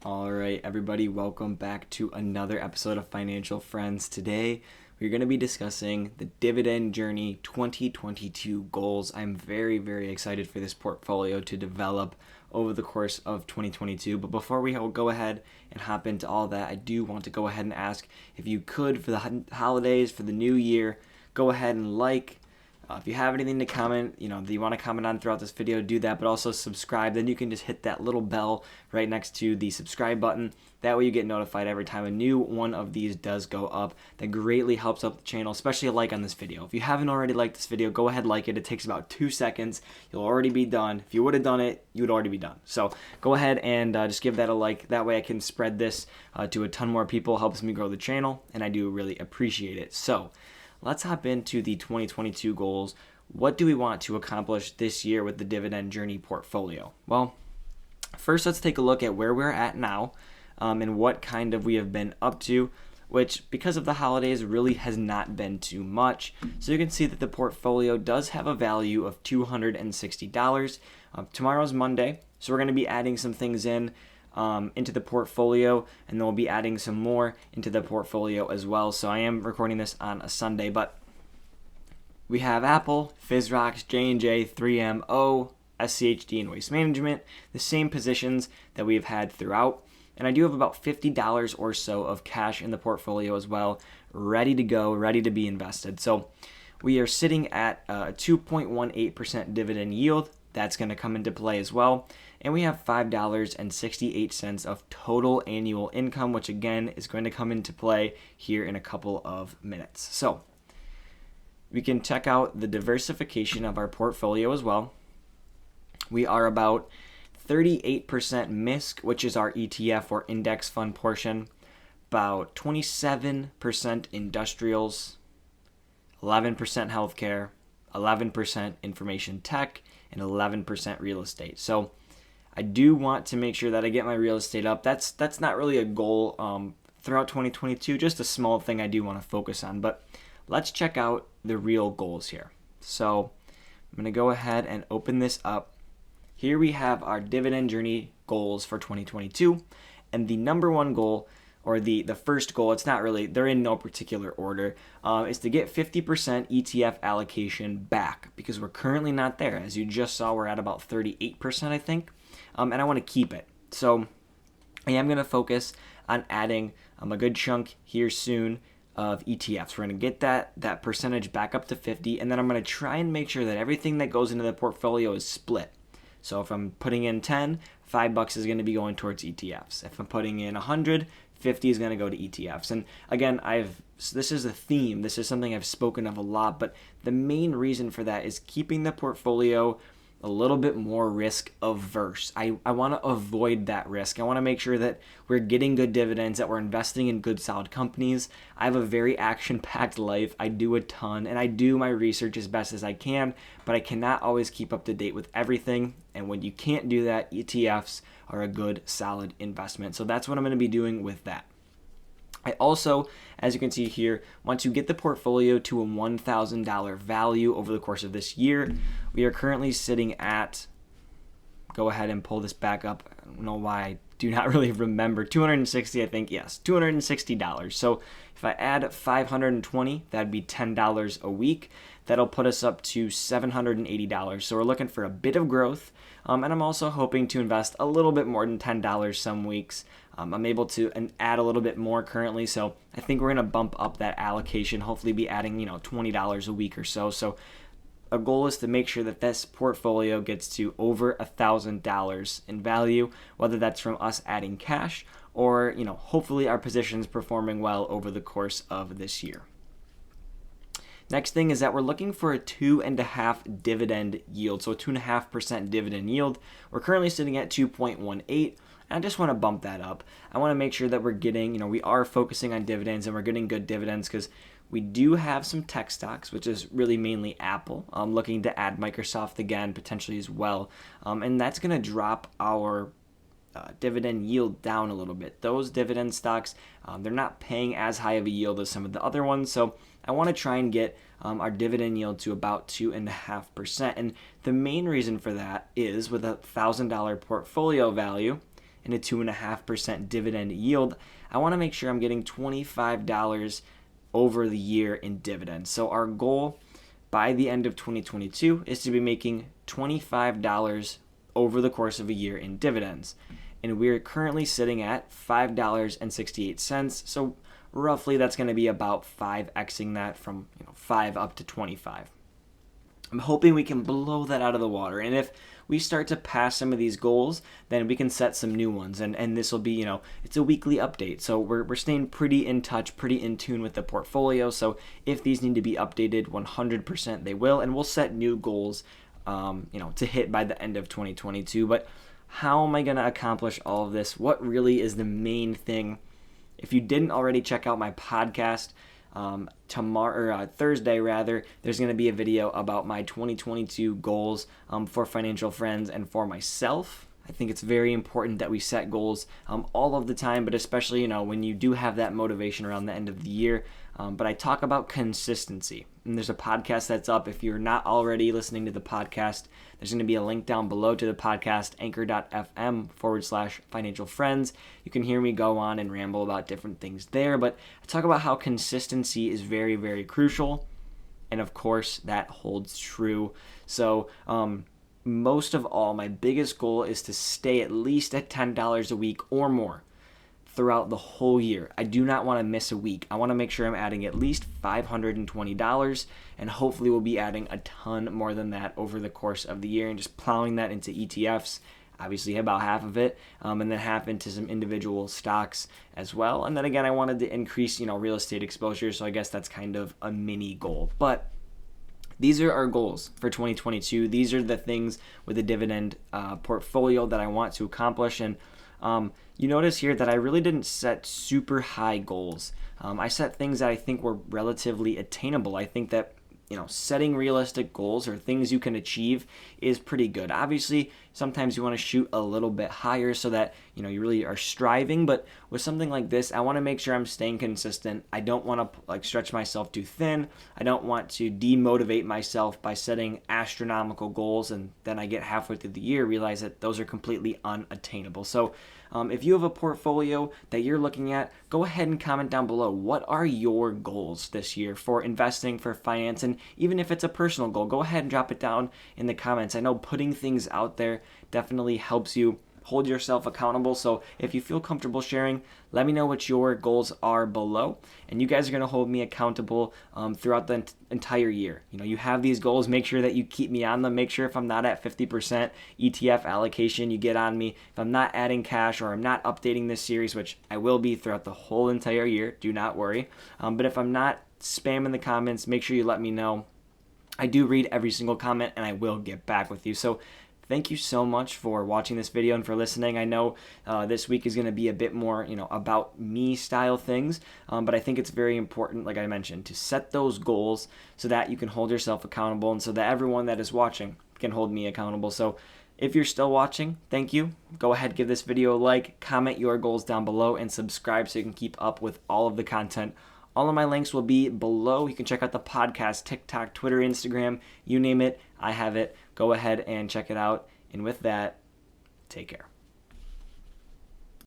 All right, everybody, welcome back to another episode of Financial Friends. Today, we're going to be discussing the Dividend Journey 2022 goals. I'm very, very excited for this portfolio to develop over the course of 2022. But before we go ahead and hop into all that, I do want to go ahead and ask if you could, for the holidays, for the new year, go ahead and if you have anything to comment, that you want to comment on throughout this video, do that, but also subscribe. Then you can just hit that little bell right next to the subscribe button. That way you get notified every time a new one of these does go up. That greatly helps out the channel, especially a like on this video. If you haven't already liked this video, go ahead and like it. It takes about 2 seconds. You'll already be done. If you would have done it, you would already be done. So go ahead and just give that a like. That way I can spread this to a ton more people. Helps me grow the channel, and I do really appreciate it. So let's hop into the 2022 goals. What do we want to accomplish this year with the Dividend Journey portfolio? Well, first let's take a look at where we're at now and what kind of we have been up to, which because of the holidays really has not been too much. So you can see that the portfolio does have a value of $260. Tomorrow's Monday, so we're going to be adding some things into the portfolio, and then we'll be adding some more into the portfolio as well. So I am recording this on a Sunday, but we have Apple, FizRocks, J&J, 3M, O, SCHD, and Waste Management, the same positions that we've had throughout. And I do have about $50 or so of cash in the portfolio as well, ready to go, ready to be invested. So we are sitting at a 2.18% dividend yield. That's going to come into play as well. And we have $5.68 of total annual income, which again is going to come into play here in a couple of minutes. So we can check out the diversification of our portfolio as well. We are about 38% MISC, which is our ETF or index fund portion, about 27% industrials, 11% healthcare, 11% information tech, and 11% real estate. So I do want to make sure that I get my real estate up. That's not really a goal throughout 2022, just a small thing I do want to focus on. But let's check out the real goals here. So I'm going to go ahead and open this up. Here we have our Dividend Journey goals for 2022. And the number one goal, or the first goal, it's not really, they're in no particular order, is to get 50% ETF allocation back, because we're currently not there. As you just saw, we're at about 38%, I think, and I want to keep it. So I am going to focus on adding a good chunk here soon of ETFs. We're going to get that percentage back up to 50, and then I'm going to try and make sure that everything that goes into the portfolio is split. So if I'm putting in 10, $5 is going to be going towards ETFs. If I'm putting in 100, 50 is going to go to ETFs. And again, this is a theme. This is something I've spoken of a lot, but the main reason for that is keeping the portfolio a little bit more risk averse. I want to avoid that risk. I want to make sure that we're getting good dividends, that we're investing in good solid companies. I have a very action-packed life. I do a ton, and I do my research as best as I can, but I cannot always keep up to date with everything. And when you can't do that, ETFs are a good solid investment. So that's what I'm going to be doing with that. I also, as you can see here, want to get the portfolio to a $1,000 value over the course of this year. We are currently sitting at, go ahead and pull this back up. I don't know why I do not really remember. 260, I think, yes, $260. So if I add 520, that'd be $10 a week. That'll put us up to $780. So we're looking for a bit of growth. And I'm also hoping to invest a little bit more than $10 some weeks. I'm able to add a little bit more currently, so I think we're going to bump up that allocation, hopefully be adding $20 a week or so. So a goal is to make sure that this portfolio gets to over $1,000 in value, whether that's from us adding cash or hopefully our positions performing well over the course of this year. Next thing is that we're looking for a 2.5 dividend yield, so a 2.5% dividend yield. We're currently sitting at 2.18. I just want to bump that up. I want to make sure that we're getting, we are focusing on dividends and we're getting good dividends, because we do have some tech stocks, which is really mainly Apple. I'm looking to add Microsoft again, potentially as well. And that's going to drop our dividend yield down a little bit. Those dividend stocks, they're not paying as high of a yield as some of the other ones. So I want to try and get our dividend yield to about 2.5%. And the main reason for that is with a $1,000 portfolio value, and a 2.5% dividend yield, I want to make sure I'm getting $25 over the year in dividends. So our goal by the end of 2022 is to be making $25 over the course of a year in dividends. And we're currently sitting at $5.68. So roughly that's going to be about 5xing that from 5 up to 25. I'm hoping we can blow that out of the water. And if we start to pass some of these goals, then we can set some new ones. And this will be, it's a weekly update. So we're staying pretty in touch, pretty in tune with the portfolio. So if these need to be updated, 100% they will. And we'll set new goals, to hit by the end of 2022. But how am I going to accomplish all of this? What really is the main thing? If you didn't already check out my podcast, Thursday there's going to be a video about my 2022 goals for financial friends and for myself. I think it's very important that we set goals all of the time, but especially when you do have that motivation around the end of the year. But I talk about consistency, and there's a podcast that's up. If you're not already listening to the podcast, there's going to be a link down below to the podcast, anchor.fm/financial friends. You can hear me go on and ramble about different things there, but I talk about how consistency is very, very crucial, and of course that holds true. So most of all, my biggest goal is to stay at least at $10 a week or more throughout the whole year. I do not want to miss a week. I want to make sure I'm adding at least $520, and hopefully we'll be adding a ton more than that over the course of the year and just plowing that into ETFs, obviously about half of it, and then half into some individual stocks as well. And then again, I wanted to increase, real estate exposure, so I guess that's kind of a mini goal. But these are our goals for 2022. These are the things with the dividend portfolio that I want to accomplish. And you notice here that I really didn't set super high goals. I set things that I think were relatively attainable. I think that setting realistic goals or things you can achieve is pretty good. Obviously, sometimes you want to shoot a little bit higher so that you really are striving, but with something like this, I want to make sure I'm staying consistent. I don't want to stretch myself too thin. I don't want to demotivate myself by setting astronomical goals and then I get halfway through the year, realize that those are completely unattainable. So if you have a portfolio that you're looking at, go ahead and comment down below. What are your goals this year for investing, for finance? And even if it's a personal goal, go ahead and drop it down in the comments. I know putting things out there definitely helps you hold yourself accountable. So if you feel comfortable sharing, let me know what your goals are below. And you guys are going to hold me accountable throughout the entire year. You have these goals. Make sure that you keep me on them. Make sure if I'm not at 50% ETF allocation, you get on me. If I'm not adding cash or I'm not updating this series, which I will be throughout the whole entire year, do not worry. But if I'm not spamming the comments, make sure you let me know. I do read every single comment and I will get back with you. So thank you so much for watching this video and for listening. I know this week is going to be a bit more, about me style things, but I think it's very important, like I mentioned, to set those goals so that you can hold yourself accountable and so that everyone that is watching can hold me accountable. So if you're still watching, thank you. Go ahead, give this video a like, comment your goals down below, and subscribe so you can keep up with all of the content. All of my links will be below. You can check out the podcast, TikTok, Twitter, Instagram, you name it, I have it. Go ahead and check it out. And with that, take care.